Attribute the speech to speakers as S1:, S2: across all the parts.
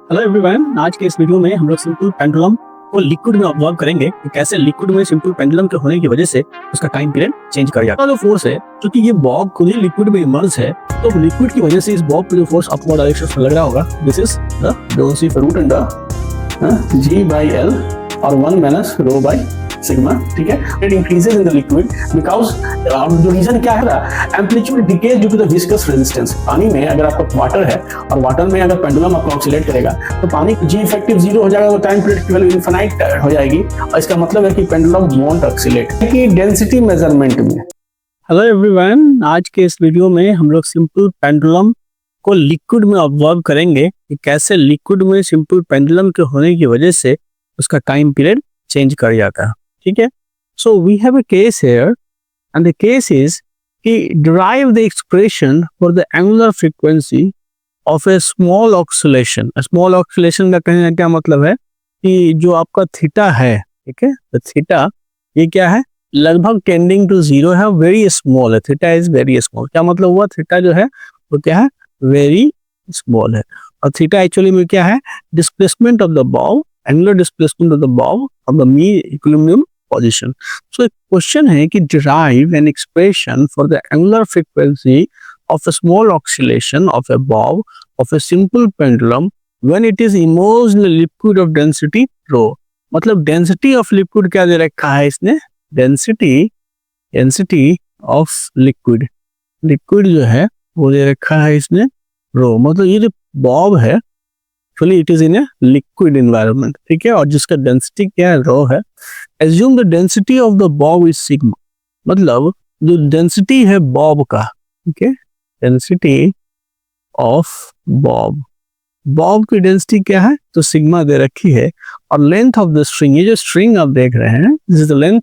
S1: Hello everyone, आज के इस वीडियो में हम लोग सिंपल पेंडुलम को लिक्विड में ऑब्जर्व करेंगे कि कैसे लिक्विड में सिंपल पेंडुलम के होने की वजह से उसका टाइम पीरियड चेंज कर जाता है। जो फोर्स है, क्योंकि ये बॉब खुद ही लिक्विड में इमर्ज है, तो लिक्विड की वजह से इस बॉब पे जो फोर्स अपवर्ड डायरेक्शन में लग रहा होगा, this is the buoyancy root under G/L और 1 माइनस रो बाय सिग्मा। ठीक है, it increases in the liquid because जो रीजन क्या है ना, amplitude decays due to the viscous resistance. पानी में अगर आपका वाटर है और वाटर में अगर पेंडुलम आपको ऑक्सीलेट करेगा तो पानी G इफेक्टिव 0 हो जाएगा, तो टाइम पीरियड की वैल्यू इनफिनाइट हो जाएगी और इसका मतलब है कि पेंडुलम वोंट ऑक्सीलेट की डेंसिटी मेजरमेंट में। हेलो एवरीवन, आज के इस वीडियो में हम लोग सिंपल पेंडुलम को लिक्विड में ऑब्जर्व करेंगे कि कैसे लिक्विड में सिंपल पेंडुलम के होने की वजह से उसका टाइम पीरियड चेंज कर जाता है। ठीक है, so we have a case here and the case is कि derive the expression for the angular frequency of a small oscillation। Small oscillation का कहने का क्या मतलब है कि जो आपका थीटा है, ठीक है, तो थीटा ये क्या है, लगभग टेंडिंग टू जीरो है, वेरी स्मॉल है। Theta is very small. क्या मतलब हुआ, थीटा जो है वो क्या है, वेरी स्मॉल है। और थीटा एक्चुअली में क्या है, displacement of the Bob, angular displacement of the Bob of the mean equilibrium position। So एक क्वेश्चन है कि derive an expression for the angular frequency of a small oscillation of a bob of a simple pendulum when it is immersed in a liquid of density rho। मतलब density of liquid क्या दे रखा है इसने, density of liquid जो है वो दे रखा है इसने rho। मतलब ये जो बॉब है it is in a liquid environment, ठीक है, और जिसका डेंसिटी क्या है, रो है। Assume the density of the bob is sigma. मतलब जो डेंसिटी है बॉब का, ठीक है, डेंसिटी ऑफ बॉब की डेंसिटी क्या है, तो सिग्मा दे रखी है। और लेंथ ऑफ द स्ट्रिंग, ये जो स्ट्रिंग आप देख रहे हैं, this is the length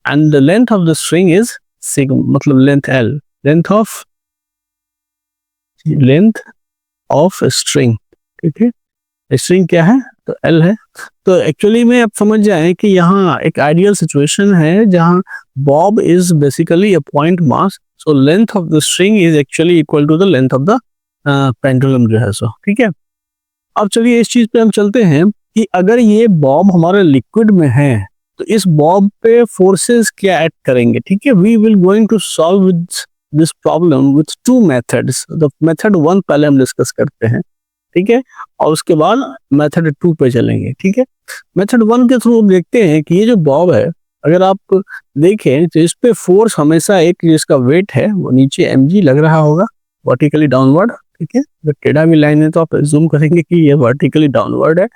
S1: and the length of the string is sigma, मतलब length L, length of string, ठीक है, स्ट्रिंग क्या है, तो एल है। तो एक्चुअली में आप समझ जाएं कि यहाँ एक आइडियल सिचुएशन है जहाँ bob is basically a point mass, so length of the string is actually equal to the length of the pendulum जो है, सो ठीक है। अब चलिए इस चीज पे हम चलते हैं कि अगर ये बॉब हमारे लिक्विड में है तो इस बॉब पे फोर्सेस क्या एक्ट करेंगे। ठीक है, we will going to solve this problem with two methods. The method 1 पहले हम डिस्कस करते हैं, ठीक है, और उसके बाद मेथड 2 पे चलेंगे। ठीक है, मेथड 1 के थ्रू देखते हैं कि ये जो बॉब है, अगर आप देखें तो इस पे फोर्स हमेशा एक, जिसका वेट है वो नीचे mg लग रहा होगा वर्टिकली डाउनवर्ड। ठीक है, अगर टेढ़ा भी लाइन है तो आप जूम करेंगे कि ये वर्टिकली डाउनवर्ड है।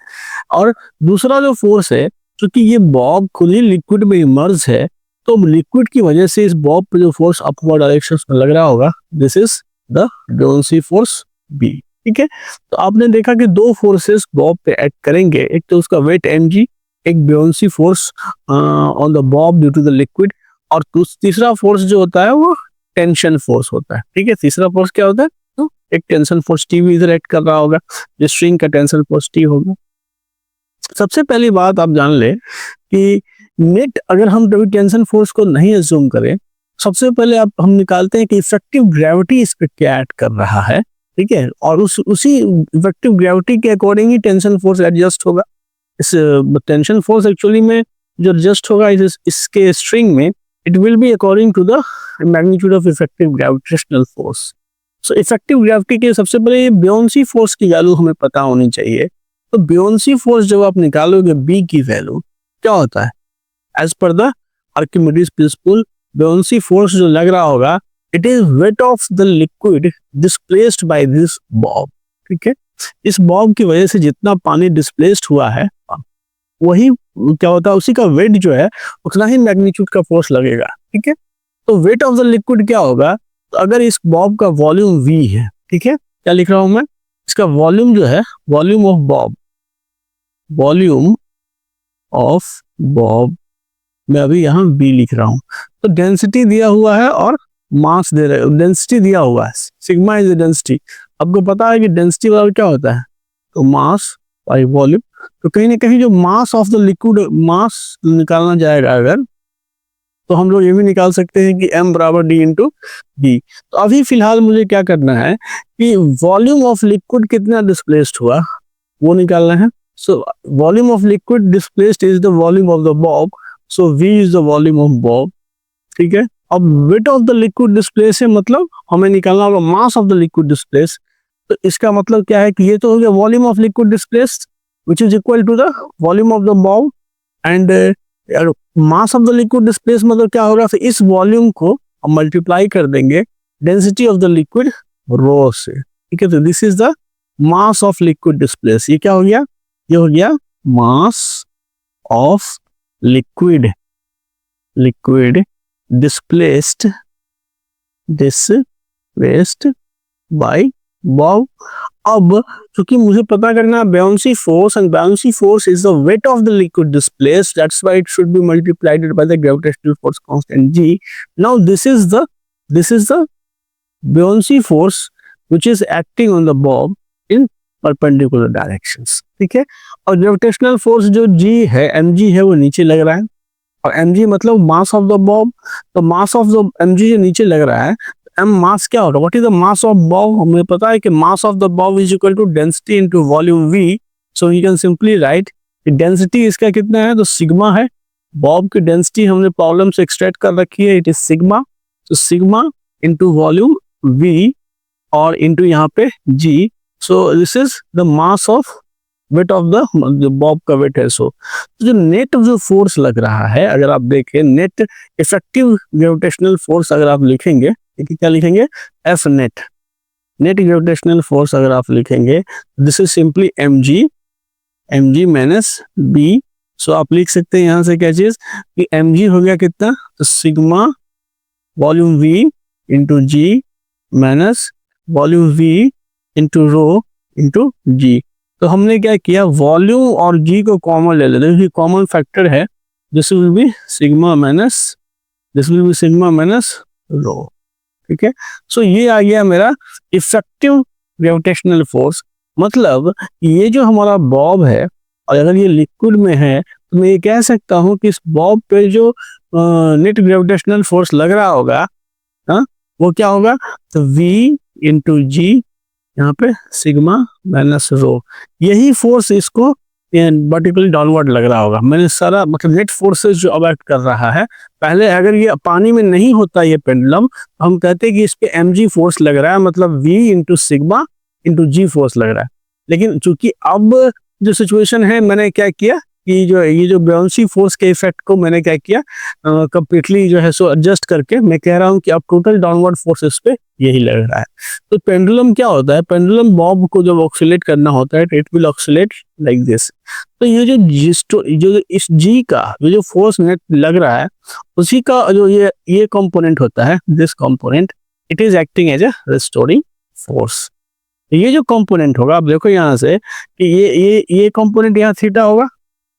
S1: और दूसरा जो फोर्स है, क्योंकि ये बॉब खुद ही लिक्विड में इमर्ज है, तो लिक्विड की वजह से इस बॉब पे जो फोर्स अपवर्ड डायरेक्शन में लग रहा होगा, this is the buoyancy force B। ठीक है, तो आपने देखा कि दो फोर्सेस बॉब पे एक्ट करेंगे, एक तो उसका वेट mg, एक buoyancy force on the bob due to the liquid, और तीसरा फोर्स जो होता है वो टेंशन फोर्स होता है। ठीक है, तीसरा फोर्स क्या होता है, तो एक टेंशन फोर्स T भी इधर एक्ट कर रहा होगा, जो स्ट्रिंग का टेंशन फोर्स T होगा। सबसे पहली बात आप जान ले कि नेट, अगर हम टेंशन फोर्स को नहीं अज्यूम करें, सबसे पहले हम निकालते हैं कि इफेक्टिव ग्रेविटी इस पे क्या एक्ट कर रहा है। ठीक है, और उसी इफेक्टिव ग्रेविटी के अकॉर्डिंग ही टेंशन फोर्स एडजस्ट होगा। इस टेंशन फोर्स एक्चुअली में जो एडजस्ट होगा इसके स्ट्रिंग में, it will be according to the magnitude of effective gravitational force. So effective gravity के सबसे पहले बेयोंसी फोर्स की वैल्यू हमें पता होनी चाहिए। तो बेयोंसी फोर्स जब आप निकालोगे B की वैल्यू क्या होता है, as per the Archimedes principle, buoyancy force जो लग रहा होगा, it is weight of the liquid displaced by this bob. ठीक है, इस बॉब की वजह से जितना पानी डिस्प्लेस्ड हुआ है, वही क्या होता है, उसी का वेट जो है उतना ही मैग्नीट्यूड का फोर्स लगेगा। ठीक है, तो वेट ऑफ द लिक्विड क्या होगा, तो अगर इस बॉब का वॉल्यूम V है, ठीक है, क्या लिख रहा हूं मैं, इसका वॉल्यूम जो है, वॉल्यूम ऑफ बॉब मैं अभी यहाँ B लिख रहा हूं। तो डेंसिटी दिया हुआ है और मास दे रहे, डेंसिटी दिया हुआ है, सिग्मा इज डेंसिटी। आपको पता है कि डेंसिटी वाला क्या होता है, तो मास बाय वॉल्यूम। तो कहीं ना कहीं जो मास ऑफ द लिक्विड, मास निकालना जाएगा अगर, तो हम लोग ये भी निकाल सकते हैं कि m बराबर d इंटू बी। तो अभी फिलहाल मुझे क्या करना है कि वॉल्यूम ऑफ लिक्विड कितना डिस्प्लेस्ड हुआ, वो निकालना है। So volume of liquid displaced is the volume of the bob, so we is the volume of bob, ठीक है। अब weight of the liquid displace है, मतलब हमें निकालना होगा mass of the liquid displace. तो इसका मतलब क्या है कि ये तो हो गया volume of liquid displaced which is equal to the volume of the bob, and mass of the liquid displace मतलब क्या होगा, फिर इस वॉल्यूम को हम मल्टीप्लाई कर देंगे डेंसिटी ऑफ द लिक्विड रो से, ठीक है। तो this is the mass of liquid displace. ये क्या हो गया, ये हो गया mass of liquid displaced by Bob. अब क्योंकि मुझे पता करना है buoyancy force, and buoyancy force is the weight of the liquid displaced, that's why it should be multiplied by the gravitational force constant g. Now this is the buoyancy force which is acting on the bob in perpendicular directions, ठीक है। और gravitational force जो g है, mg है, वो नीचे लग रहा है, और mg मतलब मास ऑफ द बॉब। तो मास ऑफ द mg जो नीचे लग रहा है, m मास क्या होगा, what is the mass of bob, हमें पता है कि mass of the bob is equal to density into volume v। So you can simply write density इसका कितना है, तो सिग्मा है। बॉब की डेंसिटी हमने प्रॉब्लम से एक्सट्रैक्ट कर रखी है, इट इज सिग्मा। तो सिग्मा इनटू वॉल्यूम v और इनटू यहाँ पे g। So this is the mass of weight of the Bob का वेट है। सो जो नेट जो फोर्स लग रहा है, अगर आप देखें नेट इफेक्टिव ग्रेविटेशनल फोर्स अगर आप लिखेंगे, क्या लिखेंगे, F net, net gravitational force अगर आप लिखेंगे, this is simply mg minus b। सो आप लिख सकते हैं यहाँ से क्या चीज कि mg हो गया कितना, तो sigma volume v into g minus volume v into rho into g। तो हमने क्या किया, वॉल्यूम और g को कॉमन ले लेते हैं, कॉमन फैक्टर है, this will be sigma minus रो, ठीक है। सो ये आ गया मेरा इफेक्टिव ग्रेविटेशनल फोर्स। मतलब ये जो हमारा बॉब है, और अगर ये लिक्विड में है, तो मैं ये कह सकता हूँ कि इस बॉब पे जो नेट ग्रेविटेशनल फोर्स लग रहा होगा, वो क्या होगा, तो v इंटू जी, यहाँ पे सिग्मा माइनस रो, यही फोर्स इसको वर्टिकली डाउनवर्ड लग रहा होगा। मैंने सारा मतलब नेट फोर्सेस जो अब एक्ट कर रहा है, पहले अगर ये पानी में नहीं होता ये पेंडुलम, हम कहते हैं कि इस पे mg फोर्स लग रहा है, मतलब v इंटू सिग्मा इंटू जी फोर्स लग रहा है। लेकिन चूंकि अब जो सिचुएशन है, मैंने क्या किया कि ये जो बुयांसी फोर्स के इफेक्ट को मैंने क्या किया, कंप्लीटली जो है सो एडजस्ट करके मैं कह रहा हूँ कि अब टोटल डाउनवर्ड फोर्स इस पे यही लग रहा है। तो पेंडुलम क्या होता है, पेंडुलम बॉब को जब ऑक्सीलेट करना होता है, it will oxalate like this. तो ये जो इस जी का जो फोर्स नेट लग रहा है, उसी का जो ये कंपोनेंट होता है, this component, it is acting as a restoring force. ये जो कंपोनेंट होगा, आप देखो यहाँ से कि ये कंपोनेंट यहाँ थीटा होगा,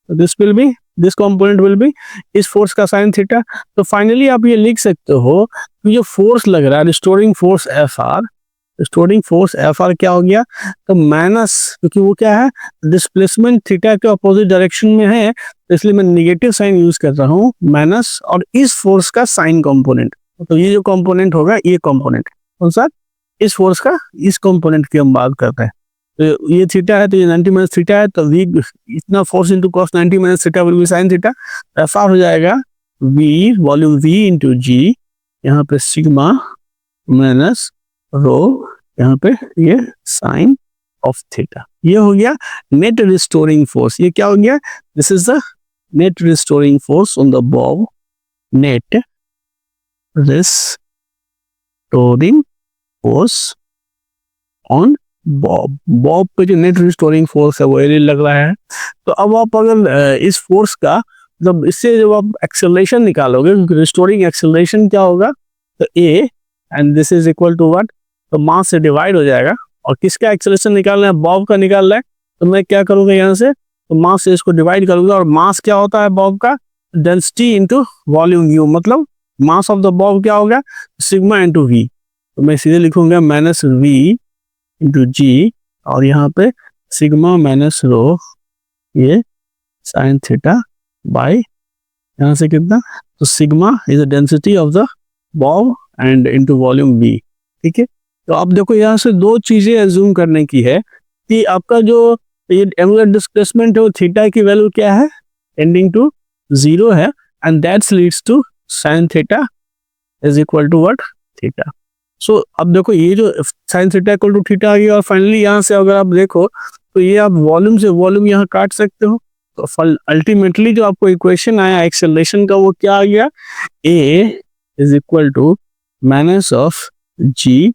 S1: दिस कंपोनेंट विल बी इस फोर्स का साइन थीटा। तो फाइनली आप ये लिख सकते हो कि जो फोर्स लग रहा है रिस्टोरिंग फोर्स एफ आर क्या हो गया, तो माइनस, क्योंकि वो क्या है डिस्प्लेसमेंट थीटा के अपोजिट डायरेक्शन में है, तो इसलिए मैं नेगेटिव साइन यूज कर रहा हूँ, माइनस और इस फोर्स का साइन कंपोनेंट। तो ये जो कंपोनेंट होगा, ये कंपोनेंट कौन सा, इस फोर्स का, इस कंपोनेंट की हम बात करते हैं। तो ये थीटा है, तो ये 90 माइनस थीटा है, तो वी इतना force into cos 90 minus theta will be sine theta. F R हो जाएगा वी वॉल्यूम वी इंटू जी, यहाँ पे सिग्मा माइनस रो, यहाँ पे ये साइन ऑफ थीटा। ये हो गया नेट रिस्टोरिंग फोर्स। ये क्या हो गया, this is the net restoring force on the Bob, net restoring force on Bob पे जो नेट रिस्टोरिंग फोर्स है वो ये लग रहा है। तो अब आप अगर इस फोर्स का जब इससे जब आप एक्सेलरेशन निकालोगे, रिस्टोरिंग एक्सेलरेशन क्या होगा, तो a and this is equal to what, तो मास से डिवाइड हो जाएगा। और किसका एक्सेलरेशन निकालना है, बॉब का निकालना है, तो मैं क्या करूंगा यहाँ से, तो मास से इसको डिवाइड करूंगा। और मास क्या होता है बॉब का, डेंसिटी इंटू वॉल्यूम यू, मतलब मास ऑफ द बॉब क्या होगा, सिग्मा इंटू वी। तो मैं सीधे लिखूंगा माइनस वी इंटू जी, और यहाँ पे सिग्मा माइनस रो, ये साइन थीटा बाय यहाँ से कितना, तो sigma is the density of the bob and into volume we, ठीक है। तो आप देखो यहाँ से दो चीजें एज्यूम करने की है कि आपका जो तो ये एंगुलर डिस्प्लेसमेंट है वो थीटा की वैल्यू क्या है, टेंडिंग टू 0 है, and that's leads to sine theta is equal to what, theta. So अब देखो ये जो sine theta equal to theta आ गया, और फाइनली यहाँ से अगर आप देखो तो ये आप वॉल्यूम से वॉल्यूम यहाँ काट सकते हो, तो अल्टीमेटली जो आपको इक्वेशन आया एक्सेलरेशन का वो क्या आ गया, a is equal to minus of g,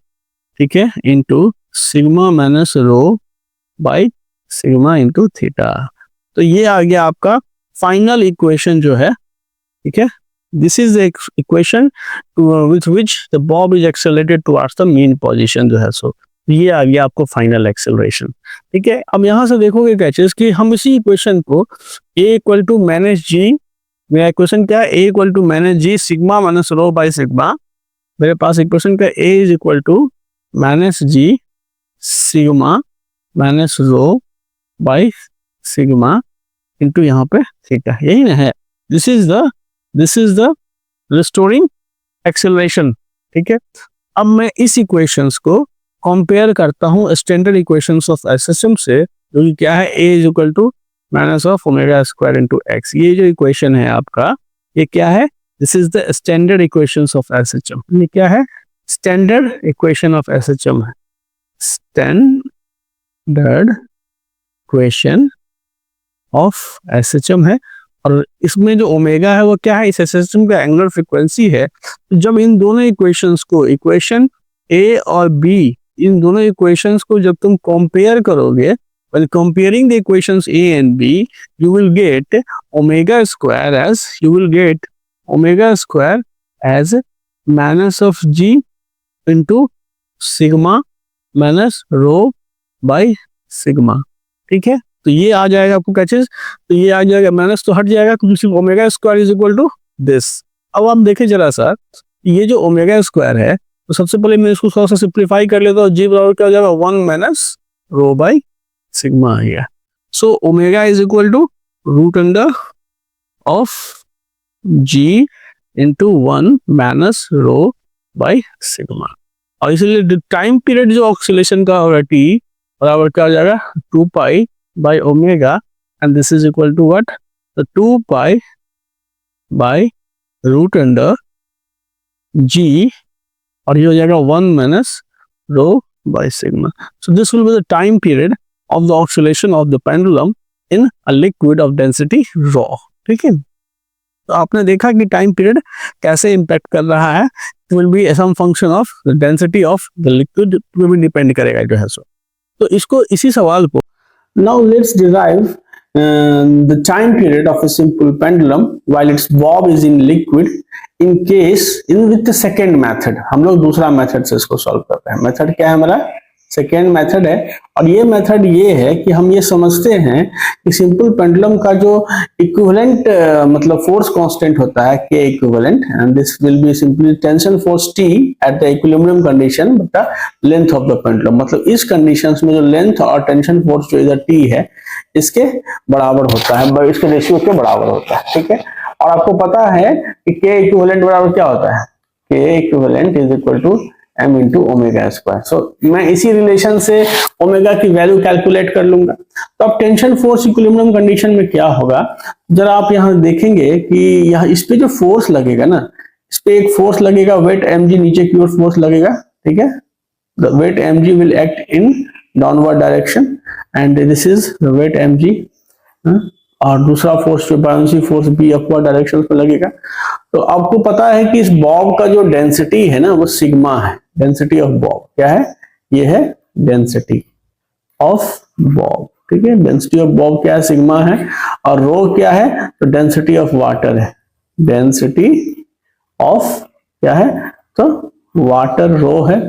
S1: ठीक है, into sigma minus rho by sigma into theta. तो ये आ गया आपका फाइनल इक्वेशन जो है, ठीक है। This is the equation with which the bob is accelerated towards the mean position जो है। सो ये आ गया आपको फाइनल एक्सेलरेशन, ठीक है। अब यहाँ से देखोगे क्या चीज कि हम इसी इक्वेशन को a equal to minus g, मेरा इक्वेशन क्या है, a equal to minus g sigma minus rho by sigma, मेरे पास इक्वेशन का a is equal to minus g sigma minus rho by sigma into यहाँ पे थीटा, यही ना है। This is the restoring acceleration, ठीक है। अब मैं इस इक्वेशंस को कंपेयर करता हूँ स्टैंडर्ड इक्वेशंस ऑफ एसएसएम से, जो कि क्या है, a is equal to minus of omega square into x. ये जो इक्वेशन है आपका, ये क्या है, this is the standard equations of SHM. ये क्या है, स्टैंडर्ड इक्वेशन ऑफ एसएचएम है, स्टैंडर्ड इक्वेशन ऑफ एसएचएम है। और इसमें जो ओमेगा है वो क्या है, इस एसएचएम का एंगुलर फ्रीक्वेंसी है। तो जब इन दोनों इक्वेशंस को, इक्वेशन ए और बी, इन दोनों इक्वेशंस को जब तुम कंपेयर करोगे, when comparing the equations A and B, you will get omega square as minus of G into sigma minus rho by sigma, ठीक है। तो ये आ जाएगा आपको क्या चीज, तो ये आ जाएगा माइनस तो हट जाएगा, क्योंकि omega square is equal to this. अब आप देखें जरा सा, ये जो ओमेगा स्क्वायर है, तो सबसे पहले मैं इसको थोड़ा सा सिंप्लीफाई कर लेता हूँ, जी बराबर क्या हो जाएगा, 1 माइनस रो बाई सिग्मा आ गया। So omega is equal to root under of g into 1 minus rho by sigma. और इसलिए टाइम पीरियड जो ऑक्सीलेशन का होगा टी बराबर क्या हो जाएगा, 2 pi by omega, and this is equal to what, तो 2 pi by root under g, और ये हो जाएगा 1 minus rho by sigma. So this will be the time period of the oscillation of the pendulum in a liquid of density rho, ठीक है। तो आपने देखा कि टाइम पीरियड कैसे इम्पैक्ट कर रहा है, it will be some function of the density of the liquid, पे भी डिपेंड करेगा जो है। सो तो इसको, इसी सवाल को, now let's derive the time period of a simple pendulum while its bob is in liquid in case with the second method। हम लोग दूसरा मेथड से इसको सॉल्व कर रहे हैं। मेथड क्या है हमारा, सेकेंड मेथड है। और ये मेथड ये है कि हम ये समझते हैं कि सिंपल पेंडुलम का जो इक्विवेलेंट मतलब फोर्स कांस्टेंट होता है k equivalent, and this will be simply tension force T at the equilibrium condition बटा लेंथ ऑफ द पेंडुलम। मतलब इस कंडीशंस में जो लेंथ और टेंशन फोर्स जो इधर टी है इसके बराबर होता है, इसके रेशियो के बराबर होता है, ठीक है। और आपको पता है कि के इक्विवेलेंट बराबर क्या होता है, k equivalent is equal to m into omega square. So मैं इसी रिलेशन से ओमेगा की वैल्यू कैलकुलेट कर लूंगा। तो अब टेंशन फोर्स इक्विलिब्रियम कंडीशन में क्या होगा, जरा आप यहाँ देखेंगे कि यहाँ इस पे जो फोर्स लगेगा ना, इस पे एक फोर्स लगेगा, वेट mg, नीचे की ओर फोर्स लगेगा, ठीक है। The weight mg will act in downward direction and this is the weight mg, और दूसरा फोर्स जो बाउंसी फोर्स भी अपवर्ड डायरेक्शन पे लगेगा। तो आपको पता है कि इस बॉब का जो डेंसिटी है ना वो सिग्मा है, डेंसिटी ऑफ बॉब क्या है, ये है डेंसिटी ऑफ बॉब, ठीक है। डेंसिटी ऑफ बॉब क्या है, सिग्मा है। और रो क्या है, तो डेंसिटी ऑफ वाटर है, डेंसिटी ऑफ क्या है, तो वाटर रो है।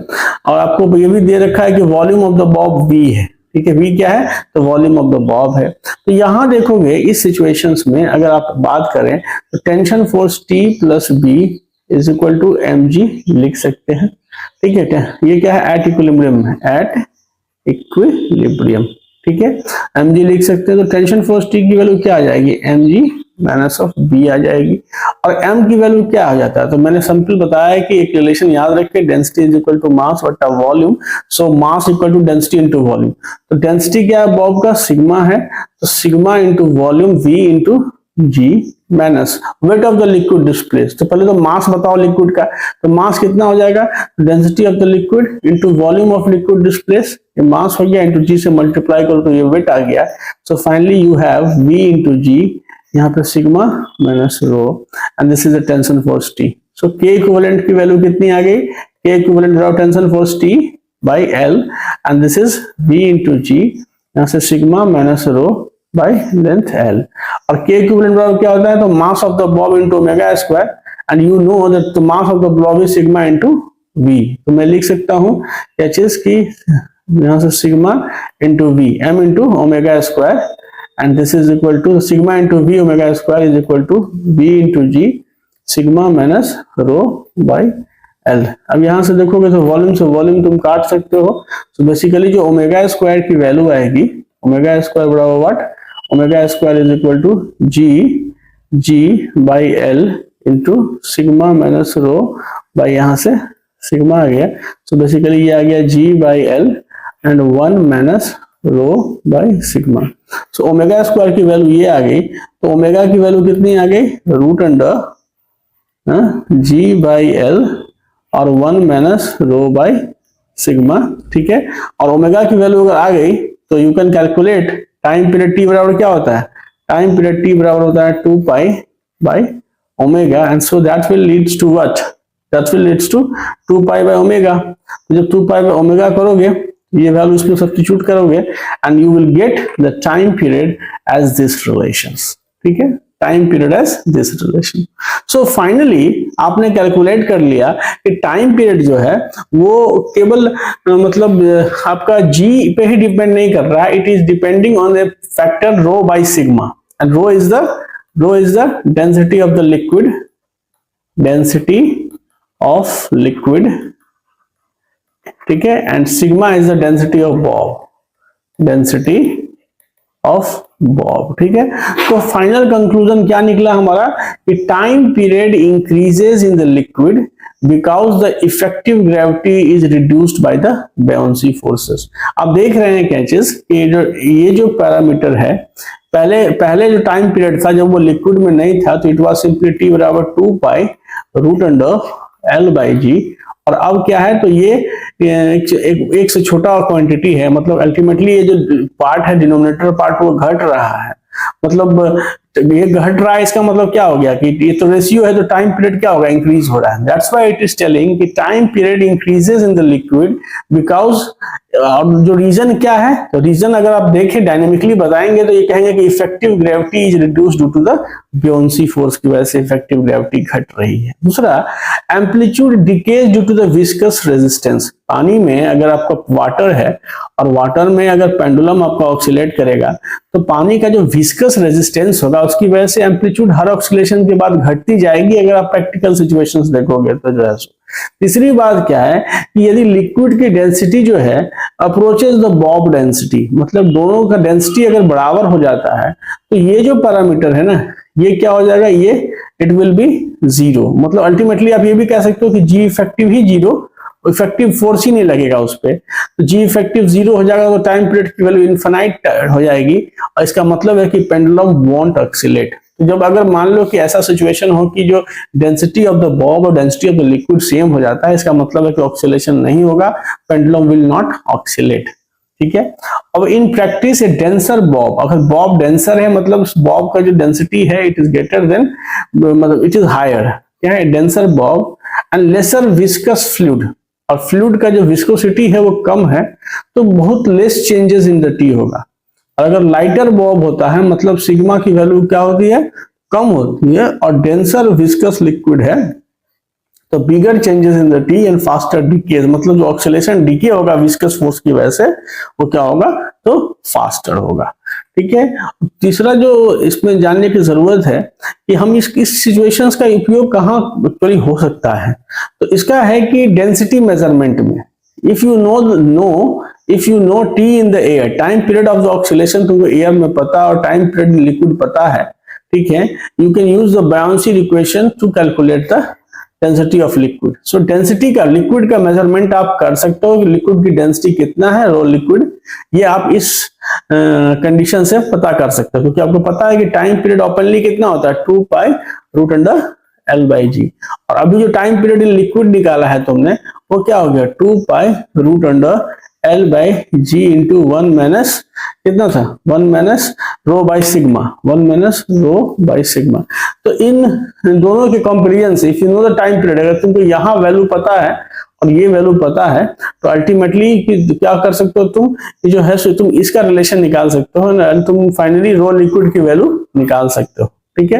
S1: और आपको ये भी दे रखा है कि volume of the Bob v है, ठीक है। v क्या है, तो वॉल्यूम ऑफ द बॉब है। तो यहां देखोगे इस सिचुएशंस में अगर आप बात करें तो tension force T plus B is equal to mg लिख सकते हैं, ठीक है। ये क्या है, एट इक्विलिब्रियम है, एट इक्विलिब्रियम, ठीक है, mg लिख सकते हैं। तो टेंशन फोर्स T की वैल्यू क्या आ जाएगी, mg माइनस ऑफ बी आ जाएगी। और m की वैल्यू क्या आ जाता है, तो मैंने सिंपल बताया है कि एक रिलेशन याद रखें, density is equal to mass बटा volume. So mass equal to density into volume. तो डेंसिटी क्या है बॉब का, सिग्मा है, तो sigma into volume v into g minus weight of the liquid displace. तो पहले तो मास बताओ लिक्विड का, तो मास कितना हो जाएगा, density of the liquid into volume of liquid displace, ये मास हो गया, इनटू जी से मल्टीप्लाई करो तो ये वेट आ गया। So finally you have v into g, यहाँ पे sigma minus rho, and this is the tension force T। So K equivalent की वैल्यू कितनी आ गई, K equivalent of tension force T by L, and this is v into g, यहाँ से sigma minus rho by length L। और K equivalent बराबर क्या होता है, तो mass of the bob into omega square, and you know that the mass of the bob is sigma into v। तो मैं लिख सकता हूँ क्या चीज की, यहाँ से sigma into v, m into omega square, and this is equal to sigma into v omega square is equal to v into g sigma minus rho by L। अब यहाँ से देखोगे तो वॉल्यूम से वॉल्यूम तुम काट सकते हो। तो बेसिकली जो ओमेगा स्क्वायर की वैल्यू आएगी, ओमेगा स्क्वायर बराबर what, omega square is equal to g by l into sigma minus rho by, यहाँ से सिग्मा आ गया, तो बेसिकली ये आ गया g by l and 1 minus rho by sigma. So omega square की वैल्यू ये आ गई, तो ओमेगा की वैल्यू कितनी आ गई, root under g by l और 1 माइनस रो बाई सिग्मा, ठीक है। और ओमेगा की वैल्यू अगर आ गई तो you can calculate time period T बराबर क्या होता है, टाइम पीरियड टी बराबर होता है 2 pi by omega, and so that will leads to what, that will leads to 2 pi by omega. तो जब 2 पाई बाई ओमेगा करोगे, ये वैल्यू इसमें सब्स्टिट्यूट करोगे, and you will get the time period as this relations, ठीक है, time period as this relation. So finally आपने calculate कर लिया कि टाइम पीरियड जो है वो केवल मतलब आपका जी पे ही डिपेंड नहीं कर रहा है, it is depending on the factor rho by sigma, and rho is the density of the liquid, density of liquid, ठीक है, and sigma is the density of bob, density of bob, ठीक है। तो final conclusion क्या निकला हमारा कि time period increases in the liquid because the effective gravity is reduced by the buoyancy forces. आप देख रहे हैं कैचेस कि ये जो पैरामीटर है, पहले जो टाइम पीरियड था जब वो लिक्विड में नहीं था, तो इट वाज सिंपली टी बराबर 2 pi root under l by g, और अब क्या है, तो ये एक से छोटा क्वांटिटी है, मतलब अल्टीमेटली ये जो पार्ट है डिनोमिनेटर पार्ट वो घट रहा है, मतलब ये घट रहा है, इसका मतलब क्या हो गया कि ये तो रेशियो है, तो टाइम पीरियड क्या होगा, इंक्रीज हो रहा है। That's why it is telling कि time period increases in the liquid because, और जो रीजन क्या है, तो रीजन अगर आप देखें डायनेमिकली बताएंगे तो ये कहेंगे कि effective gravity is reduced due to the buoyancy force की वजह से इफेक्टिव ग्रेविटी घट रही है। दूसरा, amplitude decays due to the viscous resistance. पानी में अगर आपका वाटर है और वाटर में अगर पेंडुलम आपका ऑक्सीलेट करेगा, तो पानी का जो विस्कस रेजिस्टेंस होगा उसकी वजह से एम्पलीट्यूड हर ऑक्सीलेशन के बाद घटती जाएगी, अगर आप प्रैक्टिकल सिचुएशंस देखोगे तो जो है। तीसरी बात क्या है कि यदि लिक्विड की डेंसिटी जो है अप्रोचेस द बॉब डेंसिटी, मतलब दोनों का डेंसिटी अगर बराबर हो जाता है, तो ये जो पैरामीटर है ना, ये क्या हो जाएगा, ये इट विल बी जीरो। मतलब अल्टीमेटली आप ये भी कह सकते हो कि जी इफेक्टिव ही जीरो, इफेक्टिव फोर्स ही नहीं लगेगा उस पर, तो जी इफेक्टिव जीरो हो जाएगा, तो टाइम पीरियड की वैल्यू इनफाइनाइट हो जाएगी, और इसका मतलब है कि पेंडुलम वॉन्ट ऑक्सीलेट। तो जब अगर मान लो कि ऐसा सिचुएशन हो कि जो डेंसिटी ऑफ द बॉब और density of the liquid same हो जाता है, इसका मतलब है कि ऑक्सीलेशन नहीं होगा, पेंडुलम विल नॉट ऑक्सीलेट, ठीक है। अब in practice A denser Bob, अगर बॉब डेंसर है मतलब बॉब का जो डेंसिटी है इट इज ग्रेटर देन, मतलब इट इज हायर, क्या है, denser Bob and lesser viscous fluid, और फ्लूइड का जो विस्कोसिटी है वो कम है, तो बहुत less changes in the T होगा। और अगर लाइटर बॉब होता है, मतलब सिग्मा की वैल्यू क्या होती है, कम होती है, और डेंसर विस्कस लिक्विड है, तो bigger changes in the T and faster decay, मतलब जो ऑक्सीलेशन डीके होगा विस्कस फोर्स की वजह से वो क्या होगा, तो फास्टर होगा, ठीक है। तीसरा जो इसमें जानने की जरूरत है कि हम इस सिचुएशंस का उपयोग कहाँ एक्चुअली हो सकता है, तो इसका है कि डेंसिटी मेजरमेंट में, if you no T in the air, time period of the oscillation तुमको एयर में पता और टाइम पीरियड लिक्विड पता है, ठीक है, you can use the buoyancy equation to calculate the density of liquid. So density का, लिक्विड का मेजरमेंट आप कर सकते हो कि लिक्विड की डेंसिटी कितना है, रो लिक्विड, ये आप इस कंडीशन से पता कर सकते हो, क्योंकि आपको पता है कि टाइम पीरियड ओपनली कितना होता है, 2 pi root under L by g. और अभी जो टाइम पीरियड इन लिक्विड निकाला है तुमने, वो क्या हो गया, 2 pi root under L by g into 1 minus कितना था, 1 minus rho by sigma, 1 minus rho by sigma. तो इन दोनों के कंपेरिजन से if you know the time period, अगर तुमको यहाँ वैल्यू पता है और ये वैल्यू पता है, तो अल्टीमेटली क्या कर सकते हो तुम, ये जो है सो तुम इसका रिलेशन निकाल सकते हो ना, तुम फाइनली रो लिक्विड की वैल्यू निकाल सकते हो। ठीक है,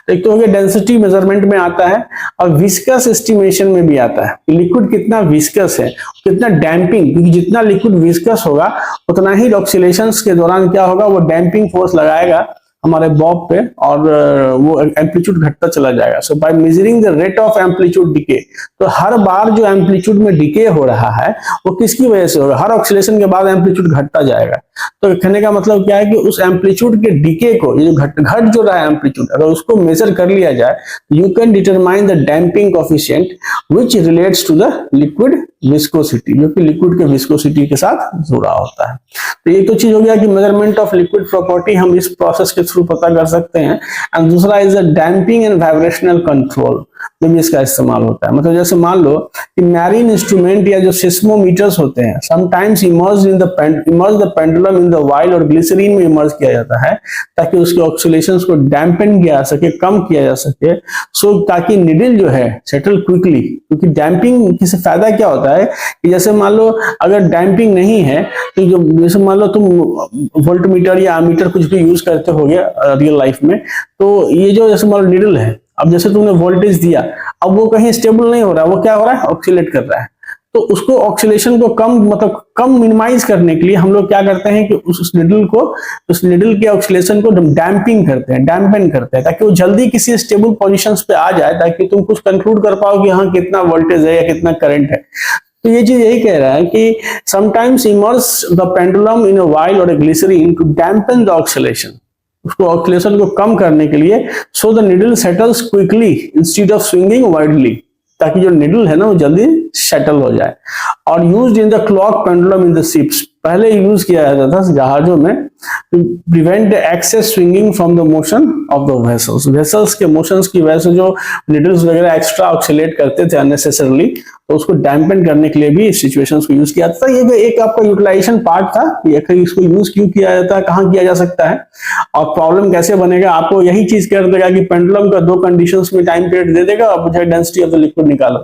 S1: तो एक तो हो गया डेंसिटी मेजरमेंट में आता है, और विस्कस एस्टिमेशन में भी आता है कि लिक्विड कितना विस्कस है, कितना डैम्पिंग, क्योंकि जितना लिक्विड विस्कस होगा उतना ही ऑक्सीलेशंस के दौरान क्या होगा, वो डैम्पिंग फोर्स लगाएगा हमारे बॉब पे, और वो एम्पलीट्यूड घटता चला जाएगा। So by measuring the rate of amplitude decay, तो हर बार जो एम्पलीट्यूड में डिके हो रहा है वो किसकी वजह से होगा, हर ऑक्सीलेशन के बाद एम्पलीट्यूड घटता जाएगा। तो कहने का मतलब क्या है कि उस एम्पलीट्यूड के डिके को, ये जो घट जो रहा है एम्पलीट्यूड, अगर उसको मेजर कर लिया जाए, you can determine the damping coefficient which relates to the liquid viscosity, जो कि लिक्विड के विस्कोसिटी के साथ जुड़ा होता है। तो ये तो चीज हो गया कि मेजरमेंट ऑफ लिक्विड प्रॉपर्टी हम इस प्रोसेस के थ्रू पता कर सकते हैं। एंड दूसरा is the damping and vibrational control में भी इसका इस्तेमाल होता है। मतलब जैसे मान लो कि मैरीन इंस्ट्रूमेंट या जो सिस्मोमीटर्स होते हैं, sometimes emerge the pendulum in the while, और ग्लिसरीन में इमर्ज किया जाता है ताकि उसके ऑक्सीलेशंस को डैम्पन किया जा सके, कम किया जा सके, सो ताकि निडल जो है सेटल क्विकली। क्योंकि डैम्पिंग से फायदा क्या होता है कि जैसे मान लो अगर डैम्पिंग नहीं है, तो जैसे मान लो तुम वोल्टमीटर या एमीटर कुछ भी यूज करते हो रियल लाइफ में, तो ये जो जैसे मान लो निडल है, अब जैसे तुमने वोल्टेज दिया, अब वो कहीं स्टेबल नहीं हो रहा, वो क्या हो रहा है, ऑक्सीलेट कर रहा है। तो उसको ऑक्सीलेशन को कम मिनिमाइज करने के लिए हम लोग क्या करते हैं कि उस निडल के ऑक्सीलेशन को डैम्पिंग करते हैं, डैम्पन करते हैं, ताकि वो जल्दी किसी स्टेबल पोजीशंस पे आ जाए, ताकि तुम कुछ कंक्लूड कर पाओ कि हाँ कितना वोल्टेज है या कितना करंट है। तो ये चीज यही कह रहा है कि sometimes immerse the pendulum in a oil और a glycerine to dampen the oscillation, उसको ऑक्सीलेशन को कम करने के लिए, so the needle settles quickly instead of swinging widely, ताकि जो निडल है ना वो जल्दी सेटल हो जाए। और used in the clock pendulum in the ships, पहले यूज किया जाता था जहाजों में, to prevent the excess swinging from the motion of the vessels, vessels के मोशंस की वजह से जो निडल्स वगैरह एक्स्ट्रा ऑक्सीलेट करते थे अननेसेसरली, तो उसको डैम्पन करने के लिए भी इस सिचुएशंस को यूज किया जाता था। ये एक आपका यूटिलाइजेशन पार्ट था कि आखिर इसको यूज क्यों किया जाता है, कहाँ किया जा सकता है, और प्रॉब्लम कैसे बनेगा। आपको यही चीज कर देगा कि पेंडुलम का 2 कंडीशंस में टाइम पीरियड दे देगा और मुझे डेंसिटी ऑफ द लिक्विड निकालो,